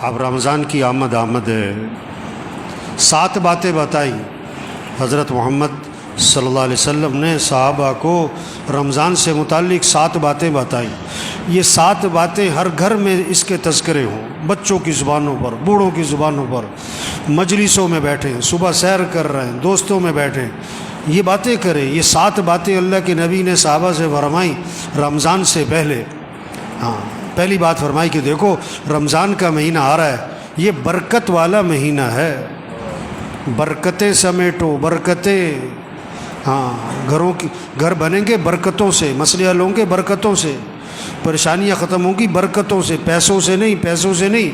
اب رمضان کی آمد ہے۔ 7 باتیں بتائیں حضرت محمد صلی اللہ علیہ وسلم نے صحابہ کو رمضان سے متعلق 7 باتیں بتائیں۔ یہ 7 باتیں ہر گھر میں اس کے تذکرے ہوں، بچوں کی زبانوں پر، بوڑھوں کی زبانوں پر، مجلسوں میں بیٹھیں، صبح سیر کر رہے ہیں، دوستوں میں بیٹھیں، یہ باتیں کریں۔ یہ 7 باتیں اللہ کے نبی نے صحابہ سے فرمائیں رمضان سے پہلے۔ پہلی بات فرمائی کہ دیکھو رمضان کا مہینہ آ رہا ہے، یہ برکت والا مہینہ ہے، برکتیں سمیٹو، برکتیں۔ گھر بنیں گے برکتوں سے، مسئلے حل ہوں گے برکتوں سے، پریشانیاں ختم ہوں گی برکتوں سے، پیسوں سے نہیں۔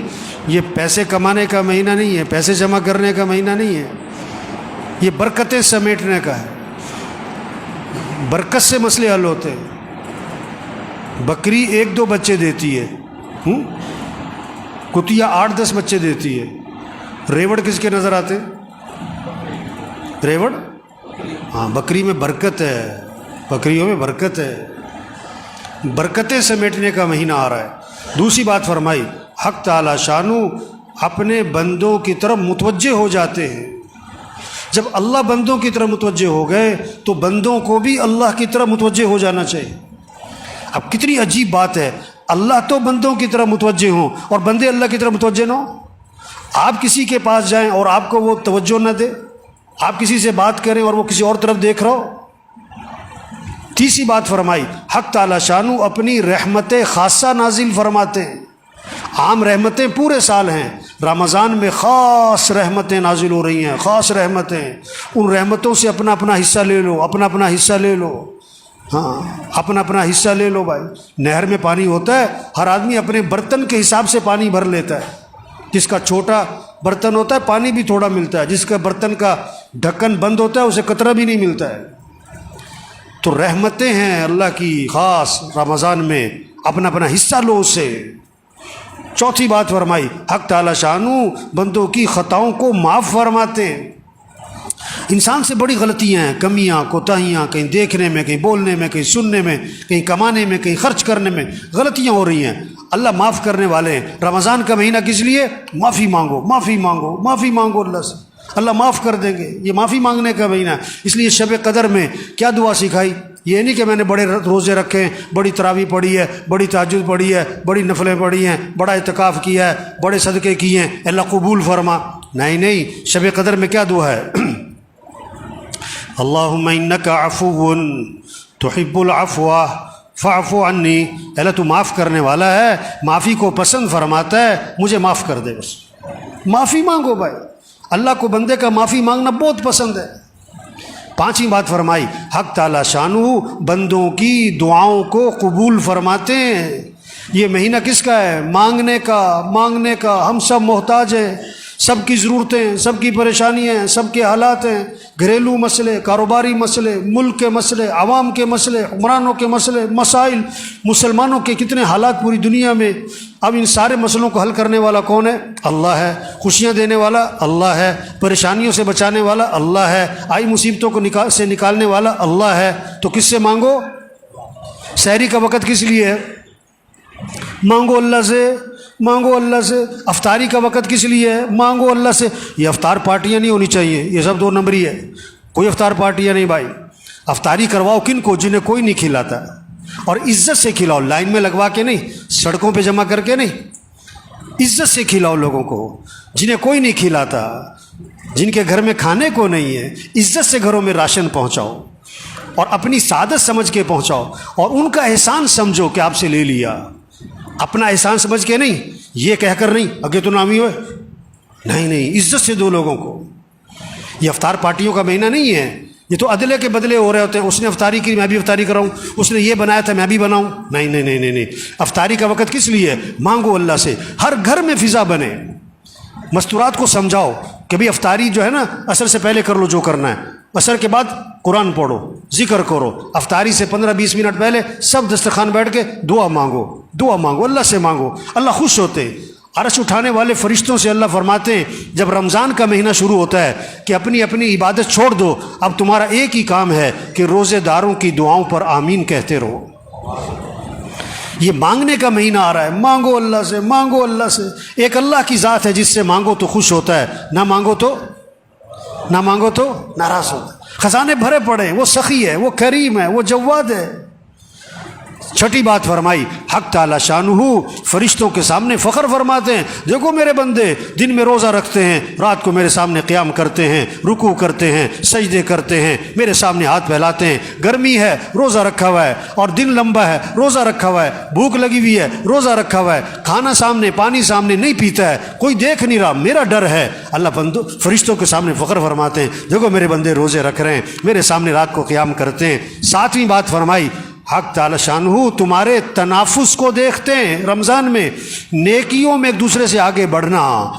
یہ پیسے کمانے کا مہینہ نہیں ہے، پیسے جمع کرنے کا مہینہ نہیں ہے، یہ برکتیں سمیٹنے کا ہے۔ برکت سے مسئلے حل ہوتے ہیں۔ بکری 1-2 بچے دیتی ہے، کتیا 8-10 بچے دیتی ہے۔ ریوڑ کس کے نظر آتے؟ ریوڑ؟ بکری میں برکت ہے، بکریوں میں برکت ہے۔ برکتیں سمیٹنے کا مہینہ آ رہا ہے۔ دوسری بات فرمائی حق تعالی شانو اپنے بندوں کی طرف متوجہ ہو جاتے ہیں۔ جب اللہ بندوں کی طرف متوجہ ہو گئے تو بندوں کو بھی اللہ کی طرف متوجہ ہو جانا چاہیے۔ اب کتنی عجیب بات ہے، اللہ تو بندوں کی طرف متوجہ ہوں اور بندے اللہ کی طرف متوجہ نہ ہوں۔ آپ کسی کے پاس جائیں اور آپ کو وہ توجہ نہ دے، آپ کسی سے بات کریں اور وہ کسی اور طرف دیکھ رہا ہو۔ تیسری بات فرمائی حق تعالی شانو اپنی رحمت خاصہ نازل فرماتے ہیں۔ عام رحمتیں پورے سال ہیں، رمضان میں خاص رحمتیں نازل ہو رہی ہیں، خاص رحمتیں۔ ان رحمتوں سے اپنا اپنا حصہ لے لو، اپنا حصہ لے لو۔ اپنا حصہ لے لو بھائی۔ نہر میں پانی ہوتا ہے، ہر آدمی اپنے برتن کے حساب سے پانی بھر لیتا ہے۔ جس کا چھوٹا برتن ہوتا ہے پانی بھی تھوڑا ملتا ہے، جس کا برتن کا ڈھکن بند ہوتا ہے اسے قطرہ بھی نہیں ملتا ہے۔ تو رحمتیں ہیں اللہ کی خاص رمضان میں، اپنا حصہ لو اس سے۔ چوتھی بات فرمائی حق تعالی شانو بندوں کی خطاؤں کو معاف فرماتے ہیں۔ انسان سے بڑی غلطیاں ہیں، کمیاں، کوتاہیاں، کہیں دیکھنے میں، کہیں بولنے میں، کہیں سننے میں، کہیں کمانے میں، کہیں خرچ کرنے میں غلطیاں ہو رہی ہیں۔ اللہ معاف کرنے والے ہیں۔ رمضان کا مہینہ کس لیے؟ معافی مانگو، معافی مانگو، معافی مانگو اللہ سے، اللہ معاف کر دیں گے۔ یہ معافی مانگنے کا مہینہ ہے۔ اس لیے شب قدر میں کیا دعا سکھائی؟ یہ نہیں کہ میں نے بڑے روزے رکھے ہیں، بڑی تراویح پڑھی ہے، بڑی تہجد پڑھی ہے، بڑی نفلیں پڑھی ہیں، بڑا اعتکاف کیا ہے، بڑے صدقے کیے ہیں، اللہ قبول فرما۔ نہیں، شب قدر میں کیا دعا ہے؟ اللہم انک عفو تحب العفو فاعف عنی۔ اللہ تو معاف کرنے والا ہے، معافی کو پسند فرماتا ہے، مجھے معاف کر دے۔ بس معافی مانگو بھائی، اللہ کو بندے کا معافی مانگنا بہت پسند ہے۔ پانچویں بات فرمائی حق تعالی شانو بندوں کی دعاؤں کو قبول فرماتے ہیں۔ یہ مہینہ کس کا ہے؟ مانگنے کا۔ ہم سب محتاج ہیں، سب کی ضرورتیں، سب کی پریشانیاں ہیں، سب کے حالات ہیں، گھریلو مسئلے، کاروباری مسئلے، ملک کے مسئلے، عوام کے مسئلے، حکمرانوں کے مسئلے، مسائل، مسلمانوں کے کتنے حالات پوری دنیا میں۔ اب ان سارے مسئلوں کو حل کرنے والا کون ہے؟ اللہ ہے۔ خوشیاں دینے والا اللہ ہے، پریشانیوں سے بچانے والا اللہ ہے، آئی مصیبتوں کو سے نکالنے والا اللہ ہے۔ تو کس سے مانگو؟ سحری کا وقت کس لیے ہے؟ مانگو اللہ سے، مانگو اللہ سے۔ افطاری کا وقت کس لیے ہے؟ مانگو اللہ سے۔ یہ افطار پارٹیاں نہیں ہونی چاہیے، یہ سب 2 نمبری ہے۔ کوئی افطار پارٹیاں نہیں بھائی۔ افطاری کرواؤ کن کو؟ جنہیں کوئی نہیں کھلاتا، اور عزت سے کھلاؤ، لائن میں لگوا کے نہیں، سڑکوں پہ جمع کر کے نہیں، عزت سے کھلاؤ لوگوں کو۔ جنہیں کوئی نہیں کھلاتا، جن کے گھر میں کھانے کو نہیں ہے، عزت سے گھروں میں راشن پہنچاؤ، اور اپنی سعادت سمجھ کے پہنچاؤ، اور ان کا احسان سمجھو کہ آپ سے لے لیا۔ اپنا احسان سمجھ کے نہیں، یہ کہہ کر نہیں اگے تو نامی ہوئے، نہیں، عزت سے دو لوگوں کو۔ یہ افطار پارٹیوں کا مہینہ نہیں ہے، یہ تو عدلے کے بدلے ہو رہے ہوتے ہیں۔ اس نے افطاری کی میں بھی افطاری کراؤں، اس نے یہ بنایا تھا میں بھی بناؤں۔ نہیں، افطاری کا وقت کس لیے؟ مانگو اللہ سے، ہر گھر میں فضا بنے۔ مستورات کو سمجھاؤ کہ بھئی افطاری جو ہے نا عصر سے پہلے کر لو جو کرنا ہے، عصر کے بعد قرآن پڑھو، ذکر کرو، افطاری سے 15-20 منٹ پہلے سب دسترخوان بیٹھ کے دعا مانگو، اللہ سے مانگو۔ اللہ خوش ہوتے ہیں۔ عرش اٹھانے والے فرشتوں سے اللہ فرماتے ہیں جب رمضان کا مہینہ شروع ہوتا ہے کہ اپنی عبادت چھوڑ دو، اب تمہارا ایک ہی کام ہے کہ روزے داروں کی دعاؤں پر آمین کہتے رہو۔ یہ مانگنے کا مہینہ آ رہا ہے، مانگو اللہ سے، مانگو اللہ سے۔ ایک اللہ کی ذات ہے جس سے مانگو تو خوش ہوتا ہے، نہ مانگو تو ناراض ہوتا ہے۔ خزانے بھرے پڑے ہیں، وہ سخی ہے، وہ کریم ہے، وہ جواد ہے۔ چھٹی بات فرمائی، حق تعالی شانہ فرشتوں کے سامنے فخر فرماتے ہیں، دیکھو میرے بندے دن میں روزہ رکھتے ہیں، رات کو میرے سامنے قیام کرتے ہیں، رکوع کرتے ہیں، سجدے کرتے ہیں، میرے سامنے ہاتھ پھیلاتے ہیں۔ گرمی ہے روزہ رکھا ہوا ہے، اور دن لمبا ہے روزہ رکھا ہوا ہے، بھوک لگی ہوئی ہے روزہ رکھا ہوا ہے، کھانا سامنے پانی سامنے نہیں پیتا ہے، کوئی دیکھ نہیں رہا، میرا ڈر ہے۔ اللہ بندو فرشتوں کے سامنے فخر فرماتے ہیں، دیکھو میرے بندے روزے رکھ رہے ہیں، میرے سامنے رات کو قیام کرتے ہیں۔ ساتویں بات فرمائی، حق تعالی شانہ تمہارے تنافس کو دیکھتے ہیں رمضان میں، نیکیوں میں ایک دوسرے سے آگے بڑھنا۔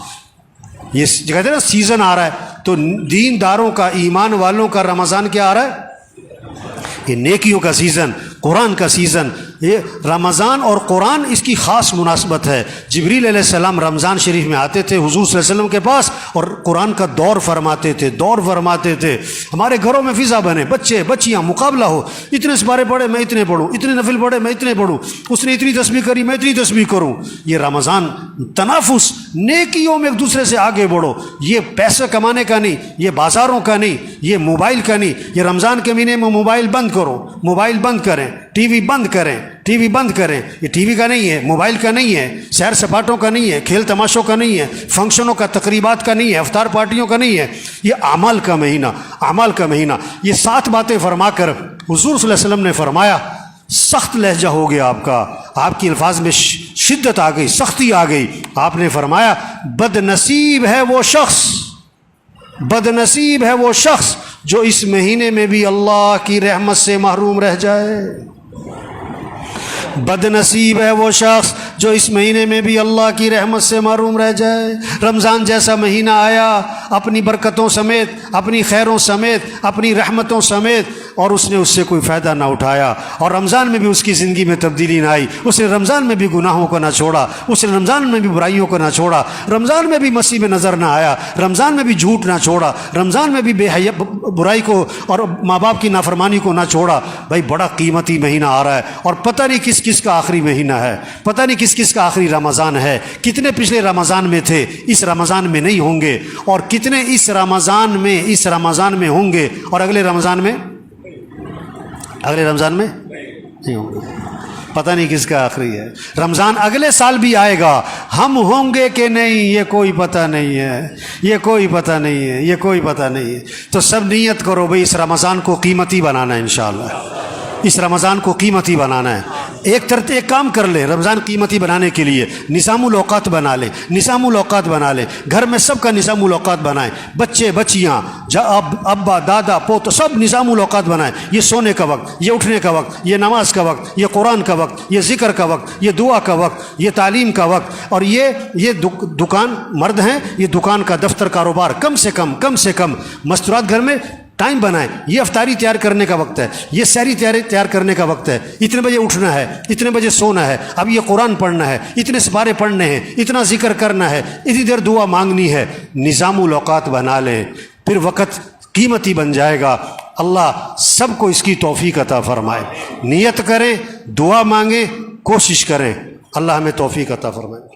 یہ کہتے ہیں نا سیزن آ رہا ہے، تو دینداروں کا، ایمان والوں کا رمضان کیا آ رہا ہے؟ یہ نیکیوں کا سیزن، قرآن کا سیزن۔ یہ رمضان اور قرآن اس کی خاص مناسبت ہے۔ جبریل علیہ السلام رمضان شریف میں آتے تھے حضور صلی اللہ علیہ وسلم کے پاس، اور قرآن کا دور فرماتے تھے۔ ہمارے گھروں میں فضا بنے، بچے بچیاں مقابلہ ہو، اتنے سپارے پڑھے میں اتنے پڑھوں، اتنے نفل پڑھے میں اتنے پڑھوں، اس نے اتنی تسبیح کری میں اتنی تسبیح کروں۔ یہ رمضان تنافس، نیکیوں میں ایک دوسرے سے آگے بڑھو۔ یہ پیسے کمانے کا نہیں، یہ بازاروں کا نہیں، یہ موبائل کا نہیں۔ یہ رمضان کے مہینے میں موبائل بند کرو، موبائل بند کریں، ٹی وی بند کریں، ٹی وی بند کریں۔ یہ ٹی وی کا نہیں ہے، موبائل کا نہیں ہے، سیر سپاٹوں کا نہیں ہے، کھیل تماشوں کا نہیں ہے، فنکشنوں کا، تقریبات کا نہیں ہے، افطار پارٹیوں کا نہیں ہے۔ یہ اعمال کا مہینہ۔ یہ 7 باتیں فرما کر حضور صلی اللہ علیہ وسلم نے فرمایا، سخت لہجہ ہو گیا آپ کا، آپ کی الفاظ میں شدت آ گئی، سختی آ گئی۔ آپ نے فرمایا، بد نصیب ہے وہ شخص جو اس مہینے میں بھی اللہ کی رحمت سے محروم رہ جائے۔ بد نصیب ہے وہ شخص جو اس مہینے میں بھی اللہ کی رحمت سے محروم رہ جائے۔ رمضان جیسا مہینہ آیا اپنی برکتوں سمیت، اپنی خیروں سمیت، اپنی رحمتوں سمیت، اور اس نے اس سے کوئی فائدہ نہ اٹھایا، اور رمضان میں بھی اس کی زندگی میں تبدیلی نہ آئی۔ اس نے رمضان میں بھی گناہوں کو نہ چھوڑا، اس نے رمضان میں بھی برائیوں کو نہ چھوڑا، رمضان میں بھی مسیح میں نظر نہ آیا، رمضان میں بھی جھوٹ نہ چھوڑا، رمضان میں بھی بے حیا برائی کو اور ماں باپ کی نافرمانی کو نہ چھوڑا۔ بھائی بڑا قیمتی مہینہ آ رہا ہے، اور پتہ نہیں کس کس کا آخری مہینہ ہے، پتہ نہیں کس کس کا آخری رمضان ہے۔ کتنے پچھلے رمضان میں تھے، اس رمضان میں نہیں ہوں گے، اور کتنے اس رمضان میں ہوں گے، اور اگلے رمضان میں نہیں ہوں گے۔ پتہ نہیں کس کا آخری ہے۔ رمضان اگلے سال بھی آئے گا، ہم ہوں گے کہ نہیں یہ کوئی پتہ نہیں ہے۔ تو سب نیت کرو بھئی اس رمضان کو قیمتی بنانا ہے، انشاءاللہ اس رمضان کو قیمتی بنانا ہے۔ ایک کام کر لیں رمضان قیمتی بنانے کے لیے، نظام الاوقات بنا لیں، گھر میں سب کا نظام الاوقات بنائیں، بچے بچیاں، ابا دادا پوت، سب نظام الاوقات بنائیں۔ یہ سونے کا وقت، یہ اٹھنے کا وقت، یہ نماز کا وقت، یہ قرآن کا وقت، یہ ذکر کا وقت، یہ دعا کا وقت، یہ تعلیم کا وقت، اور یہ دکان مرد ہیں، یہ دکان کا دفتر کاروبار کم سے کم مستورات گھر میں ٹائم بنائیں۔ یہ افطاری تیار کرنے کا وقت ہے، یہ سحری تیار کرنے کا وقت ہے، اتنے بجے اٹھنا ہے، اتنے بجے سونا ہے، اب یہ قرآن پڑھنا ہے، اتنے سپارے پڑھنے ہیں، اتنا ذکر کرنا ہے، اتنی دیر دعا مانگنی ہے۔ نظام الاوقات بنا لیں، پھر وقت قیمتی بن جائے گا۔ اللہ سب کو اس کی توفیق عطا فرمائے۔ نیت کریں، دعا مانگیں، کوشش کریں، اللہ ہمیں توفیق عطا فرمائے۔